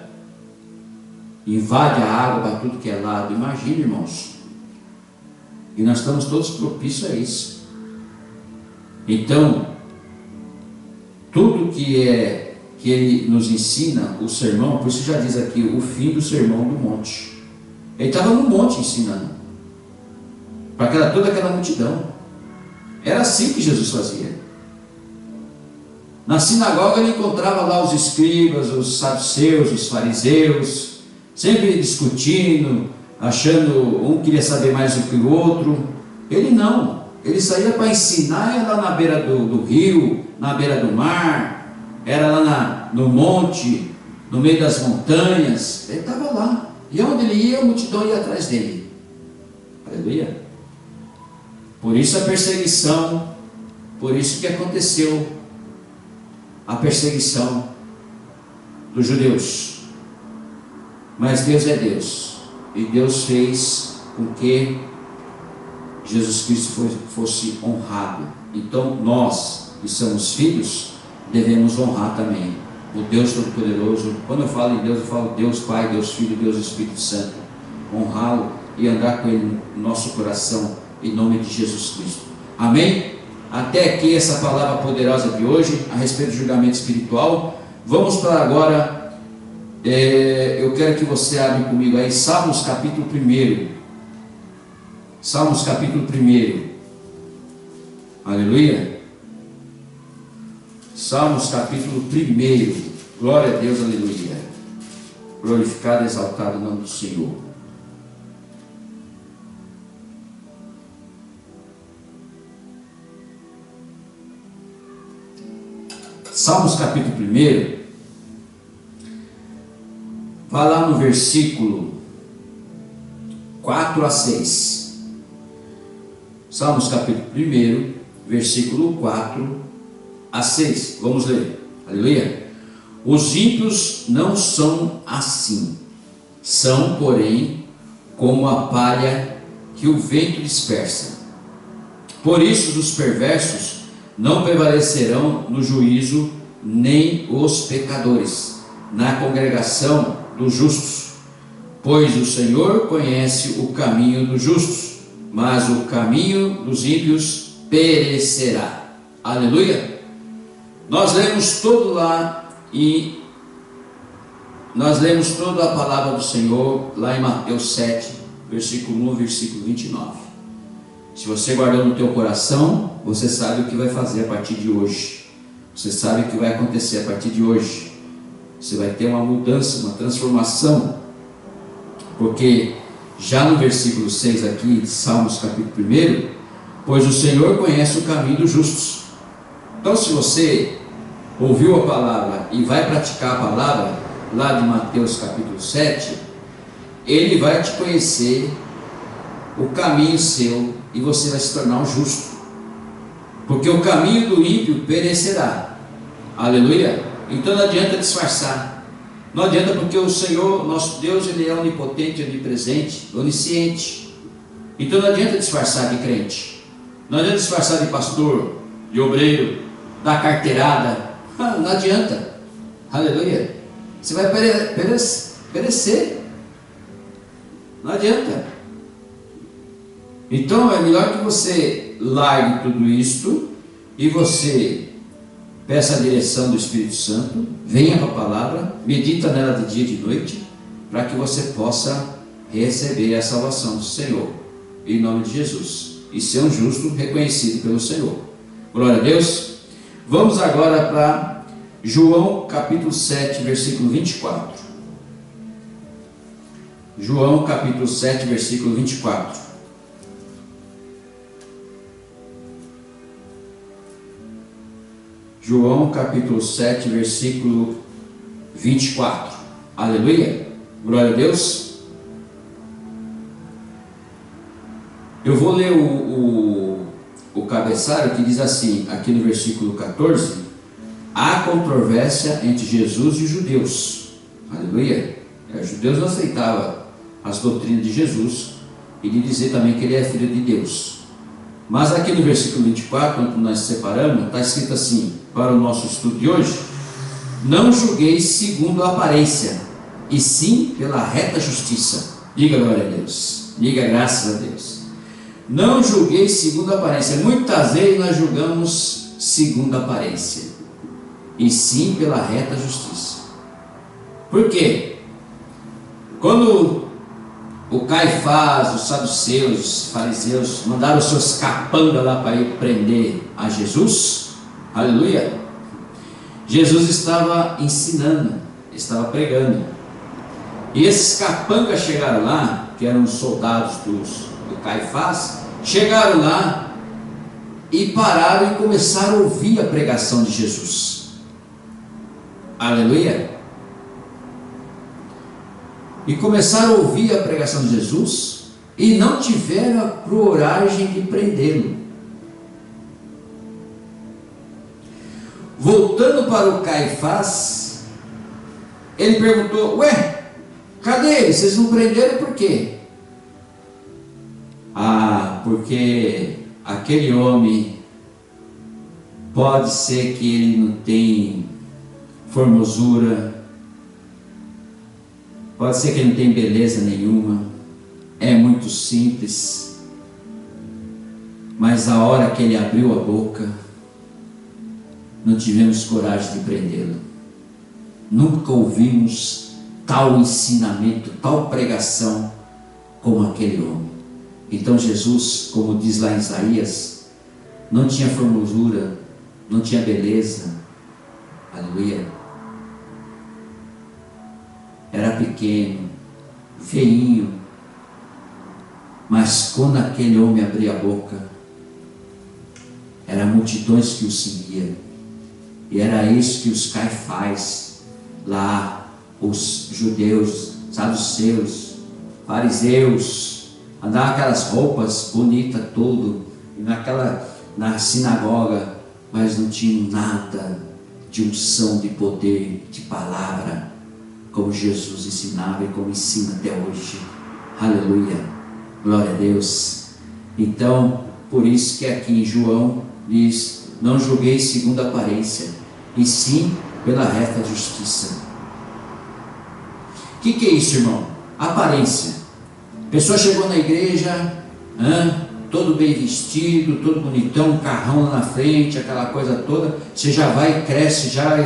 Invade a água para tudo que é lado. Imagina, irmãos. E nós estamos todos propícios a isso. Então, tudo que ele nos ensina, o sermão, por isso já diz aqui, o fim do sermão do monte. Ele estava no monte ensinando para toda aquela multidão. Era assim que Jesus fazia. Na sinagoga ele encontrava lá os escribas, os saduceus, os fariseus, sempre discutindo, achando, um queria saber mais do que o outro. Ele não, ele saía para ensinar, ia lá na beira do rio, na beira do mar, era lá no monte, no meio das montanhas. Ele estava lá. E onde ele ia, a multidão ia atrás dele. Aleluia. Por isso a perseguição, por isso que aconteceu a perseguição dos judeus. Mas Deus é Deus, e Deus fez com que Jesus Cristo fosse honrado. Então nós, que somos filhos, devemos honrar também o Deus Todo-Poderoso. Quando eu falo em Deus, eu falo Deus Pai, Deus Filho, Deus Espírito Santo. Honrá-lo e andar com Ele no nosso coração, em nome de Jesus Cristo. Amém? Até aqui essa palavra poderosa de hoje, a respeito do julgamento espiritual. Vamos para agora, eu quero que você abra comigo aí, Salmos capítulo 1. Salmos capítulo 1. Aleluia. Salmos capítulo 1. Glória a Deus, aleluia. Glorificado e exaltado o nome do Senhor. Salmos capítulo 1. Vai lá no versículo 4 a 6. Salmos capítulo 1, versículo 4 a 6. Vamos ler. Aleluia. Os ímpios não são assim. São, porém, como a palha que o vento dispersa. Por isso os perversos não prevalecerão no juízo, nem os pecadores na congregação dos justos. Pois o Senhor conhece o caminho dos justos, mas o caminho dos ímpios perecerá. Aleluia. Nós lemos todo lá e nós lemos toda a palavra do Senhor lá em Mateus 7, versículo 1, versículo 29. Se você guardou no teu coração, você sabe o que vai fazer a partir de hoje. Você sabe o que vai acontecer a partir de hoje. Você vai ter uma mudança, uma transformação. Porque já no versículo 6 aqui, de Salmos capítulo 1, pois o Senhor conhece o caminho dos justos. Então, se você ouviu a palavra e vai praticar a palavra, lá de Mateus capítulo 7, Ele vai te conhecer o caminho seu, e você vai se tornar um justo, porque o caminho do ímpio perecerá. Aleluia. Então não adianta disfarçar, não adianta, porque o Senhor, nosso Deus, Ele é onipotente, onipresente, onisciente. Então não adianta disfarçar de crente, não adianta disfarçar de pastor, de obreiro, da carteirada. Não adianta. Aleluia. Você vai perecer, não adianta. Então é melhor que você largue tudo isto e você peça a direção do Espírito Santo, venha para a palavra, medita nela de dia e de noite, para que você possa receber a salvação do Senhor, em nome de Jesus, e ser um justo reconhecido pelo Senhor. Glória a Deus. Vamos agora para João capítulo 7, versículo 24. João capítulo 7, versículo 24. João capítulo 7, versículo 24. Aleluia. Glória a Deus. Eu vou ler o cabeçalho que diz assim, aqui no versículo 14: há controvérsia entre Jesus e os judeus. Aleluia. Os judeus não aceitavam as doutrinas de Jesus e de dizer também que Ele é Filho de Deus. Mas aqui no versículo 24, quando nós separamos, está escrito assim, para o nosso estudo de hoje: não julgueis segundo a aparência, e sim pela reta justiça. Diga glória a Deus, diga graças a Deus. Não julgueis segundo a aparência. Muitas vezes nós julgamos segundo a aparência, e sim pela reta justiça. Por quê? Quando o Caifás, os saduceus, os fariseus mandaram os seus capangas lá para ir prender a Jesus, aleluia, Jesus estava ensinando, estava pregando, e esses capangas chegaram lá, que eram os soldados do Caifás, chegaram lá e pararam e começaram a ouvir a pregação de Jesus. Aleluia! E começaram a ouvir a pregação de Jesus e não tiveram a coragem de prendê-lo. Voltando para o Caifás, ele perguntou: ué, cadê ele? Vocês não prenderam por quê? Ah, porque aquele homem, pode ser que ele não tem formosura, pode ser que ele não tem beleza nenhuma, é muito simples, mas a hora que ele abriu a boca, não tivemos coragem de prendê-lo. Nunca ouvimos tal ensinamento, tal pregação como aquele homem. Então Jesus, como diz lá em Isaías, não tinha formosura, não tinha beleza, aleluia, era pequeno, feinho, mas quando aquele homem abria a boca, eram multidões que o seguiam, e era isso que os Caifás, lá, os judeus, saduceus, fariseus, andavam aquelas roupas bonitas tudo, na sinagoga, mas não tinham nada de unção, de poder, de palavra, como Jesus ensinava e como ensina até hoje. Aleluia, glória a Deus. Então, por isso que aqui em João diz: não julguei segundo a aparência, e sim pela reta justiça. O que é isso, irmão? Aparência. A pessoa chegou na igreja, todo bem vestido, todo bonitão, um carrão lá na frente, aquela coisa toda, você já vai, cresce, já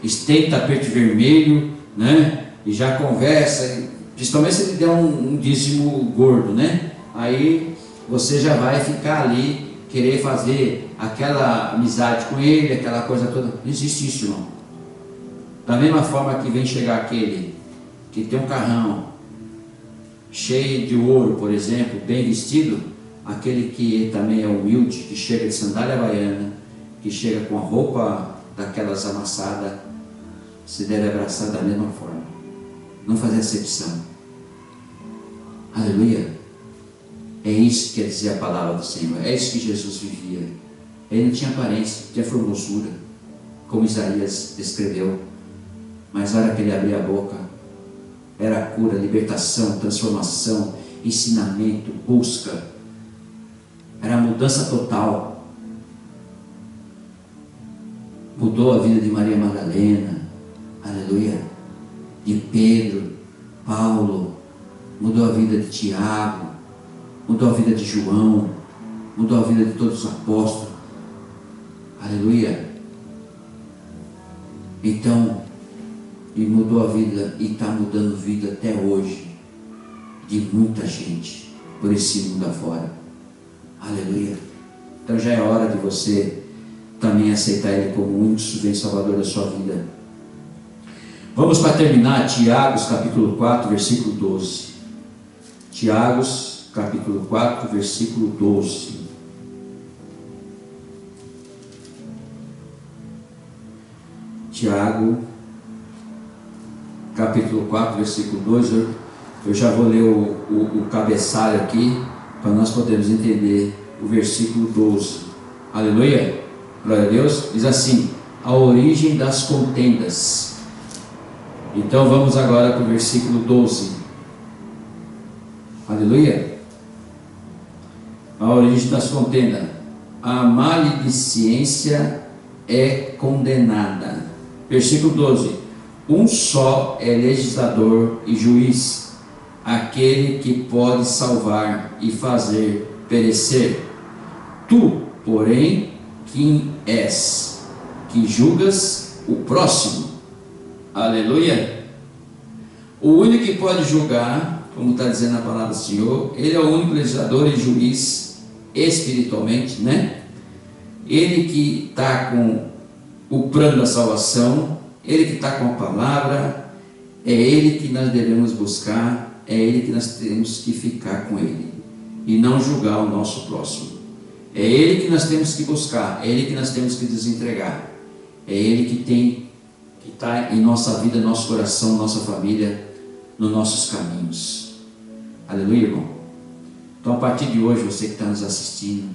estende tapete vermelho, né? E já conversa, principalmente se ele der um dízimo gordo, né? Aí você já vai ficar ali, querer fazer aquela amizade com ele, aquela coisa toda. Não existe isso, irmão. Da mesma forma que vem chegar aquele que tem um carrão cheio de ouro, por exemplo, bem vestido, aquele que também é humilde, que chega de sandália havaiana, que chega com a roupa daquelas amassadas, se deve abraçar da mesma forma, não fazer acepção. Aleluia. É isso que quer dizer a palavra do Senhor, é isso que Jesus vivia. Ele não tinha aparência, não tinha formosura, como Isaías descreveu, mas na hora que ele abria a boca, era cura, libertação, transformação, ensinamento, busca, era mudança total. Mudou a vida de Maria Madalena, aleluia, de Pedro, Paulo, mudou a vida de Tiago, mudou a vida de João, mudou a vida de todos os apóstolos, aleluia. Então, e mudou a vida, e está mudando vida até hoje, de muita gente, por esse mundo afora, aleluia. Então já é hora de você também aceitar Ele como o único supremo Salvador da sua vida. Vamos para terminar, Tiago capítulo 4, versículo 12. Tiago capítulo 4, versículo 12. Tiago capítulo 4, versículo 12. Eu já vou ler o cabeçalho aqui, para nós podermos entender o versículo 12. Aleluia, glória a Deus. Diz assim: a origem das contendas. Então vamos agora para o versículo 12. Aleluia. A origem das contendas. A maledicência é condenada. Versículo 12. Um só é legislador e juiz, aquele que pode salvar e fazer perecer. Tu, porém, quem és, que julgas o próximo? Aleluia. O único que pode julgar, como está dizendo a palavra do Senhor, Ele é o único legislador e juiz espiritualmente, né? Ele que está com o plano da salvação, Ele que está com a palavra, é Ele que nós devemos buscar, é Ele que nós temos que ficar com Ele, e não julgar o nosso próximo. É Ele que nós temos que buscar, é Ele que nós temos que desentregar, é Ele que está em nossa vida, nosso coração, nossa família, nos nossos caminhos. Aleluia, irmão. Então, a partir de hoje, você que está nos assistindo,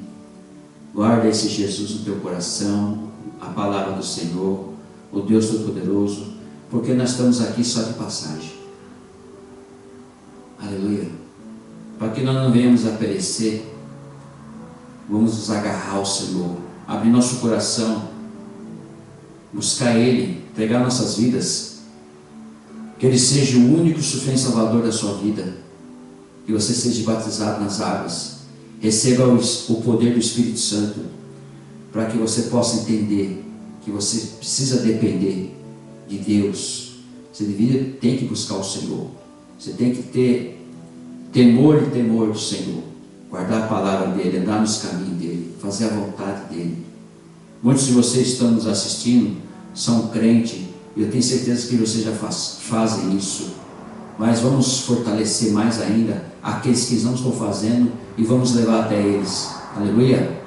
guarda esse Jesus no teu coração, a palavra do Senhor, o Deus Todo-Poderoso, porque nós estamos aqui só de passagem. Aleluia. Para que nós não venhamos a perecer, vamos nos agarrar ao Senhor, abrir nosso coração, buscar Ele, entregar nossas vidas, que Ele seja o único e suficiente Salvador da sua vida, que você seja batizado nas águas, receba o poder do Espírito Santo, para que você possa entender que você precisa depender de Deus. Você tem que buscar o Senhor, você tem que ter temor e temor do Senhor, guardar a palavra dEle, andar nos caminhos dEle, fazer a vontade dEle. Muitos de vocês estão nos assistindo, são crentes, e eu tenho certeza que vocês já fazem isso, mas vamos fortalecer mais ainda aqueles que não estão fazendo e vamos levar até eles. Aleluia.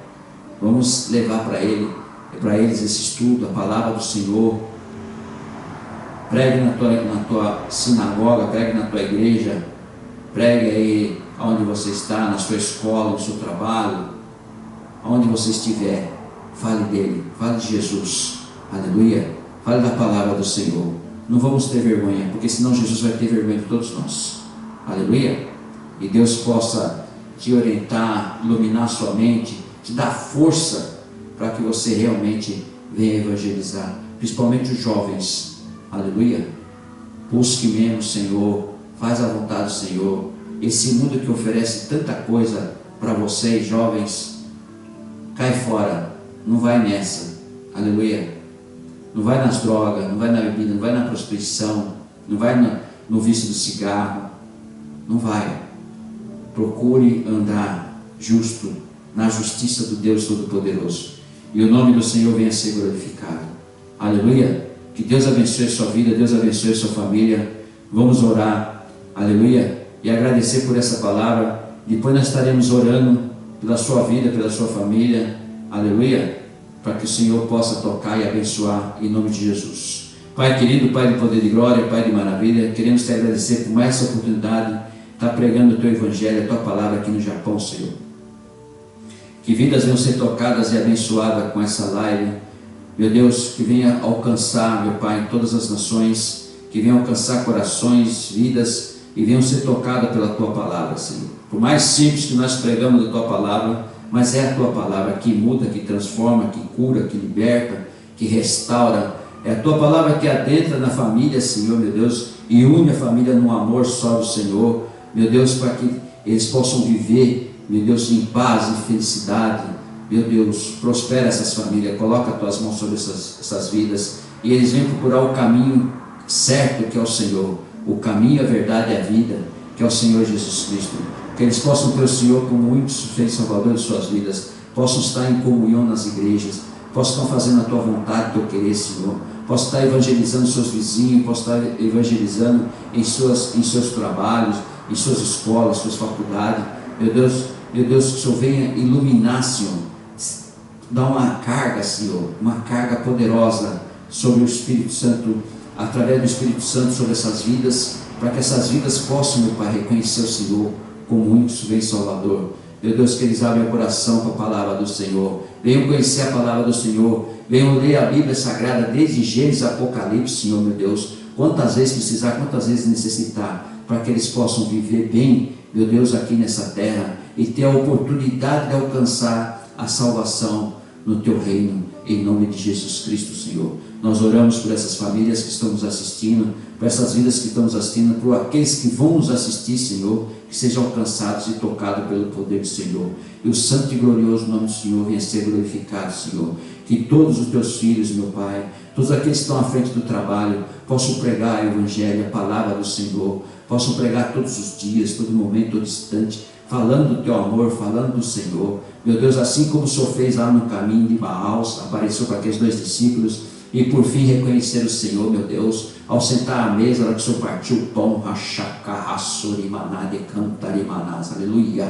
Vamos levar para eles esse estudo, a palavra do Senhor. Pregue na tua sinagoga, pregue na tua igreja, pregue aí onde você está, na sua escola, no seu trabalho, onde você estiver. Fale dele, fale de Jesus. Aleluia. Fale da palavra do Senhor. Não vamos ter vergonha, porque senão Jesus vai ter vergonha de todos nós. Aleluia. E Deus possa te orientar, iluminar sua mente, te dar força para que você realmente venha evangelizar, principalmente os jovens. Aleluia. Busque mesmo o Senhor, faz a vontade do Senhor. Esse mundo que oferece tanta coisa para vocês, jovens, cai fora, não vai nessa. Aleluia. Não vai nas drogas, não vai na bebida, não vai na prostituição, não vai no vício do cigarro, não vai. Procure andar justo, na justiça do Deus Todo-Poderoso, e o nome do Senhor venha a ser glorificado. Aleluia. Que Deus abençoe a sua vida, Deus abençoe a sua família. Vamos orar, aleluia, e agradecer por essa palavra. Depois nós estaremos orando pela sua vida, pela sua família, aleluia, para que o Senhor possa tocar e abençoar em nome de Jesus. Pai querido, Pai de poder e glória, Pai de maravilha, queremos te agradecer por mais essa oportunidade de estar pregando o teu evangelho, a tua palavra aqui no Japão, Senhor. Que vidas venham ser tocadas e abençoadas com essa live, meu Deus, que venha alcançar, meu Pai, em todas as nações, que venha alcançar corações, vidas, e venham ser tocadas pela tua palavra, Senhor. Por mais simples que nós pregamos da tua palavra, mas é a tua palavra que muda, que transforma, que cura, que liberta, que restaura. É a tua palavra que adentra na família, Senhor, meu Deus, e une a família num amor só do Senhor, meu Deus, para que eles possam viver, meu Deus, em paz e felicidade. Meu Deus, prospera essas famílias, coloca as tuas mãos sobre essas vidas, e eles vêm procurar o caminho certo, que é o Senhor, o caminho, a verdade e a vida, que é o Senhor Jesus Cristo. Que eles possam ter o Senhor como único e suficiente Salvador de suas vidas, possam estar em comunhão nas igrejas, possam estar fazendo a tua vontade, o teu querer, Senhor, possam estar evangelizando seus vizinhos, possam estar evangelizando em seus trabalhos, em suas escolas, suas faculdades. Meu Deus, que o Senhor venha iluminar, Senhor, dar uma carga, Senhor, uma carga poderosa sobre o Espírito Santo, através do Espírito Santo sobre essas vidas, para que essas vidas possam, meu Pai, reconhecer o Senhor como único e suficiente Salvador. Meu Deus, que eles abrem o coração para a palavra do Senhor, venham conhecer a palavra do Senhor, venham ler a Bíblia Sagrada desde Gênesis a Apocalipse, Senhor, meu Deus, quantas vezes precisar, quantas vezes necessitar, para que eles possam viver bem, meu Deus, aqui nessa terra, e ter a oportunidade de alcançar a salvação no teu reino, em nome de Jesus Cristo, Senhor. Nós oramos por essas famílias que estão nos assistindo, por essas vidas que estão nos assistindo, por aqueles que vão nos assistir, Senhor, que sejam alcançados e tocados pelo poder do Senhor. E o santo e glorioso nome do Senhor venha ser glorificado, Senhor. Que todos os teus filhos, meu Pai, todos aqueles que estão à frente do trabalho, possam pregar o Evangelho, a palavra do Senhor, possam pregar todos os dias, todo momento, todo instante, falando do teu amor, falando do Senhor. Meu Deus, assim como o Senhor fez lá no caminho de Maús, apareceu para aqueles 2 discípulos, e por fim reconhecer o Senhor, meu Deus, ao sentar à mesa, na hora que o Senhor partiu o pão, aleluia.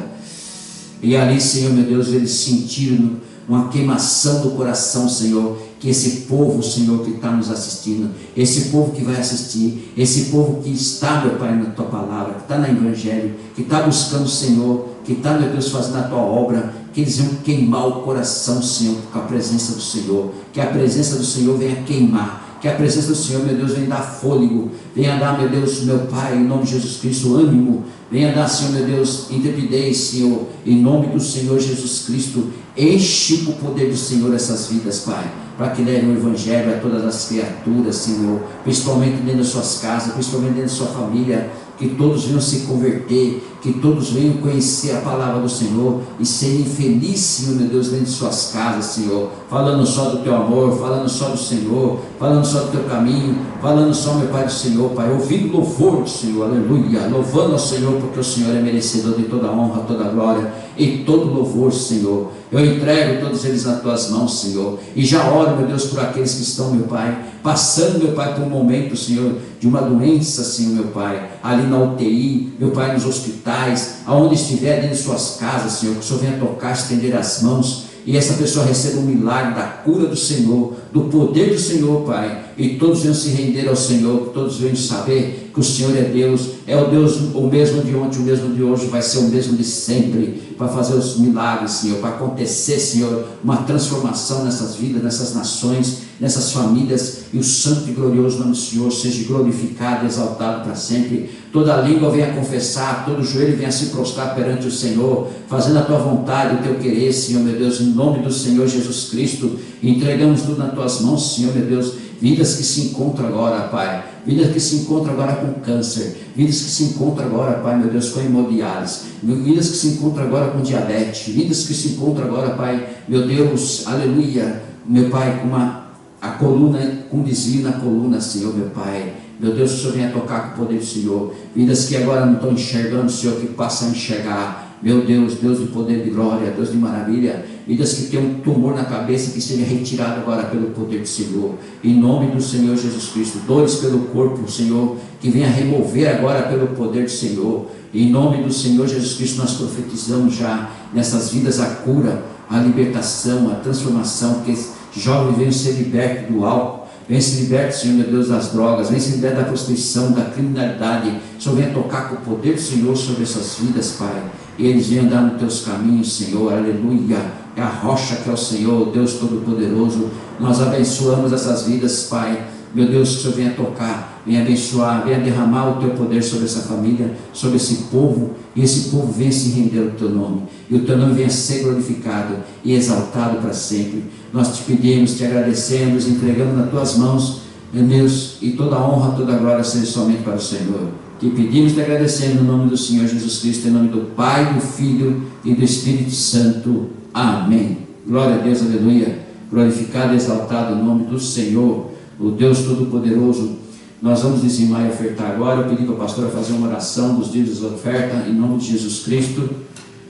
E ali, Senhor, meu Deus, eles sentiram uma queimação do coração, Senhor, que esse povo, Senhor, que está nos assistindo, esse povo que vai assistir, esse povo que está, meu Pai, na Tua palavra, que está no Evangelho, que está buscando o Senhor, que está, meu Deus, fazendo a Tua obra, que eles venham queimar o coração, Senhor, com a presença do Senhor, que a presença do Senhor venha queimar, que a presença do Senhor, meu Deus, venha dar fôlego, venha dar, meu Deus, meu Pai, em nome de Jesus Cristo, ânimo, venha dar, Senhor, meu Deus, intrepidez, Senhor, em nome do Senhor Jesus Cristo. Enche com o poder do Senhor essas vidas, Pai, para que levem o Evangelho a todas as criaturas, Senhor, principalmente dentro das suas casas, principalmente dentro da sua família, que todos venham se converter, que todos venham conhecer a palavra do Senhor e serem felizes, Senhor, meu Deus, dentro de suas casas, Senhor, falando só do Teu amor, falando só do Senhor, falando só do Teu caminho, falando só, meu Pai, do Senhor, Pai, ouvindo louvor do Senhor, aleluia, louvando ao Senhor, porque o Senhor é merecedor de toda honra, toda glória e todo louvor, Senhor. Eu entrego todos eles nas Tuas mãos, Senhor, e já oro, meu Deus, por aqueles que estão, meu Pai, passando, meu Pai, por um momento, Senhor, de uma doença, Senhor, meu Pai, ali na UTI, meu Pai, nos hospitais, aonde estiver, dentro de suas casas, Senhor, que o Senhor venha tocar, estender as mãos, e essa pessoa receba um milagre da cura do Senhor, do poder do Senhor, Pai, e todos venham se render ao Senhor, que todos venham saber que o Senhor é Deus, o Deus, o mesmo de ontem, o mesmo de hoje, vai ser o mesmo de sempre, para fazer os milagres, Senhor, para acontecer, Senhor, uma transformação nessas vidas, nessas nações, nessas famílias, e o santo e glorioso nome do Senhor seja glorificado e exaltado para sempre. Toda língua venha confessar, todo joelho venha se prostrar perante o Senhor, fazendo a Tua vontade, o Teu querer, Senhor, meu Deus, em nome do Senhor Jesus Cristo. Entregamos tudo nas Tuas mãos, Senhor, meu Deus, vidas que se encontram agora, Pai, vidas que se encontram agora com câncer, vidas que se encontram agora, Pai, meu Deus, com hemodiálise, vidas que se encontram agora com diabetes, vidas que se encontram agora, Pai, meu Deus, aleluia, meu Pai, com a coluna, com desvio na coluna, Senhor, meu Pai. Meu Deus, que o Senhor venha tocar com o poder do Senhor. Vidas que agora não estão enxergando, Senhor, que passam a enxergar. Meu Deus, Deus de poder, de glória, Deus de maravilha. Vidas que têm um tumor na cabeça, que seja retirado agora pelo poder do Senhor. Em nome do Senhor Jesus Cristo. Dores pelo corpo, Senhor, que venha remover agora pelo poder do Senhor. Em nome do Senhor Jesus Cristo, nós profetizamos já nessas vidas a cura, a libertação, a transformação, que jovens venham ser libertos do álcool, venham se libertos, Senhor, meu Deus, das drogas, venham se libertos da prostituição, da criminalidade. O Senhor venha tocar com o poder do Senhor sobre essas vidas, Pai, e eles venham andar nos Teus caminhos, Senhor, aleluia. É a rocha que é o Senhor, Deus Todo-Poderoso. Nós abençoamos essas vidas, Pai. Meu Deus, que o Senhor venha tocar, venha abençoar, venha derramar o Teu poder sobre essa família, sobre esse povo, e esse povo venha se render ao Teu nome, e o Teu nome venha ser glorificado e exaltado para sempre. Nós te pedimos, te agradecemos, entregamos nas Tuas mãos, meu Deus, e toda a honra, toda a glória seja somente para o Senhor. Te pedimos, te agradecemos no nome do Senhor Jesus Cristo, em nome do Pai, do Filho e do Espírito Santo. Amém. Glória a Deus, aleluia. Glorificado e exaltado o nome do Senhor, o Deus Todo-Poderoso. Nós vamos dizimar e ofertar agora. Eu pedi para o pastor fazer uma oração dos dízimos da oferta, em nome de Jesus Cristo.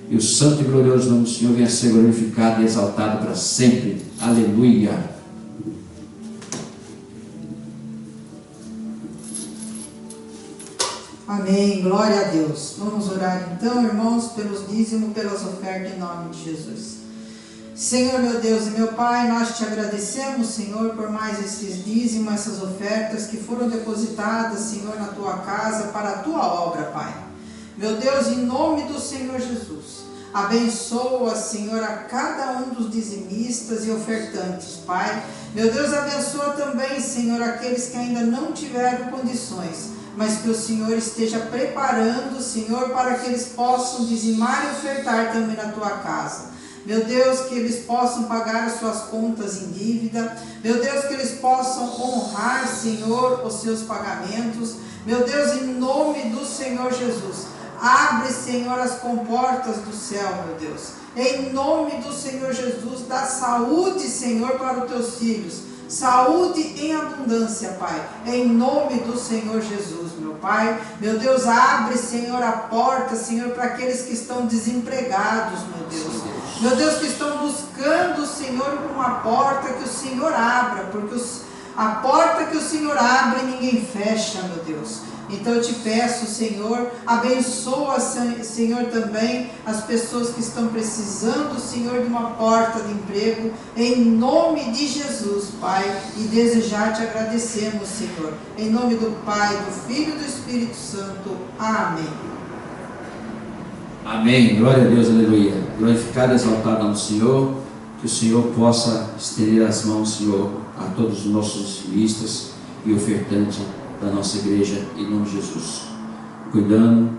E o santo e glorioso nome do Senhor venha a ser glorificado e exaltado para sempre. Aleluia. Amém, glória a Deus. Vamos orar então, irmãos, pelos dízimos, pelas ofertas, em nome de Jesus. Senhor, meu Deus e meu Pai, nós te agradecemos, Senhor, por mais esses dízimos, essas ofertas que foram depositadas, Senhor, na Tua casa, para a Tua obra, Pai. Meu Deus, em nome do Senhor Jesus, abençoa, Senhor, a cada um dos dizimistas e ofertantes, Pai. Meu Deus, abençoa também, Senhor, aqueles que ainda não tiveram condições, mas que o Senhor esteja preparando, Senhor, para que eles possam dizimar e ofertar também na Tua casa. Meu Deus, que eles possam pagar as suas contas em dívida. Meu Deus, que eles possam honrar, Senhor, os seus pagamentos. Meu Deus, em nome do Senhor Jesus, abre, Senhor, as comportas do céu, meu Deus. Em nome do Senhor Jesus, dá saúde, Senhor, para os Teus filhos. Saúde em abundância, Pai, em nome do Senhor Jesus, meu Pai. Meu Deus, abre, Senhor, a porta, Senhor, para aqueles que estão desempregados, meu Deus. Meu Deus, que estão buscando, Senhor, uma porta que o Senhor abra, porque a porta que o Senhor abre, ninguém fecha, meu Deus. Então eu te peço, Senhor, abençoa, Senhor, também as pessoas que estão precisando, Senhor, de uma porta de emprego, em nome de Jesus, Pai, e desejar te agradecemos, Senhor, em nome do Pai, do Filho e do Espírito Santo. Amém. Amém, glória a Deus, aleluia. Glorificado e exaltado ao Senhor, que o Senhor possa estender as mãos, Senhor, a todos os nossos listas e ofertantes da nossa igreja, em nome de Jesus, cuidando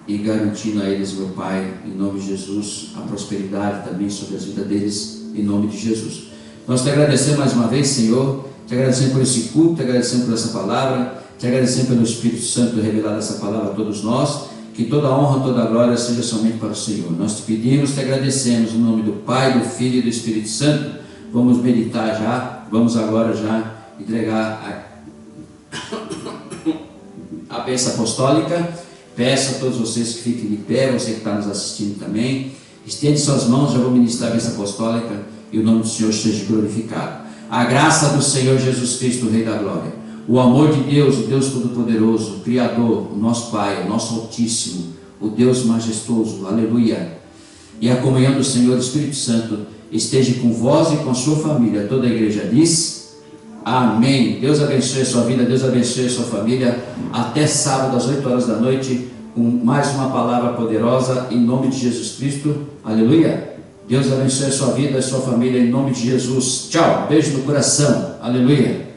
e garantindo a eles, meu Pai, em nome de Jesus, a prosperidade também sobre a vida deles, em nome de Jesus. Nós te agradecemos mais uma vez, Senhor, te agradecemos por esse culto, te agradecemos por essa palavra, te agradecemos pelo Espírito Santo revelar essa palavra a todos nós. Que toda a honra, toda a glória seja somente para o Senhor. Nós te pedimos, te agradecemos, em nome do Pai, do Filho e do Espírito Santo. Vamos meditar já, vamos agora já entregar a bênção apostólica. Peço a todos vocês que fiquem de pé, você que está nos assistindo também. Estende suas mãos, já vou ministrar a bênção apostólica e o nome do Senhor seja glorificado. A graça do Senhor Jesus Cristo, o Rei da Glória. O amor de Deus, o Deus Todo-Poderoso, o Criador, o nosso Pai, o nosso Altíssimo, o Deus Majestoso, aleluia. E a comunhão do Senhor Espírito Santo esteja com vós e com a sua família. Toda a igreja diz, amém. Deus abençoe a sua vida, Deus abençoe a sua família. Até sábado às 8 horas da noite, com mais uma palavra poderosa, em nome de Jesus Cristo, aleluia. Deus abençoe a sua vida, a sua família, em nome de Jesus. Tchau, beijo no coração, aleluia.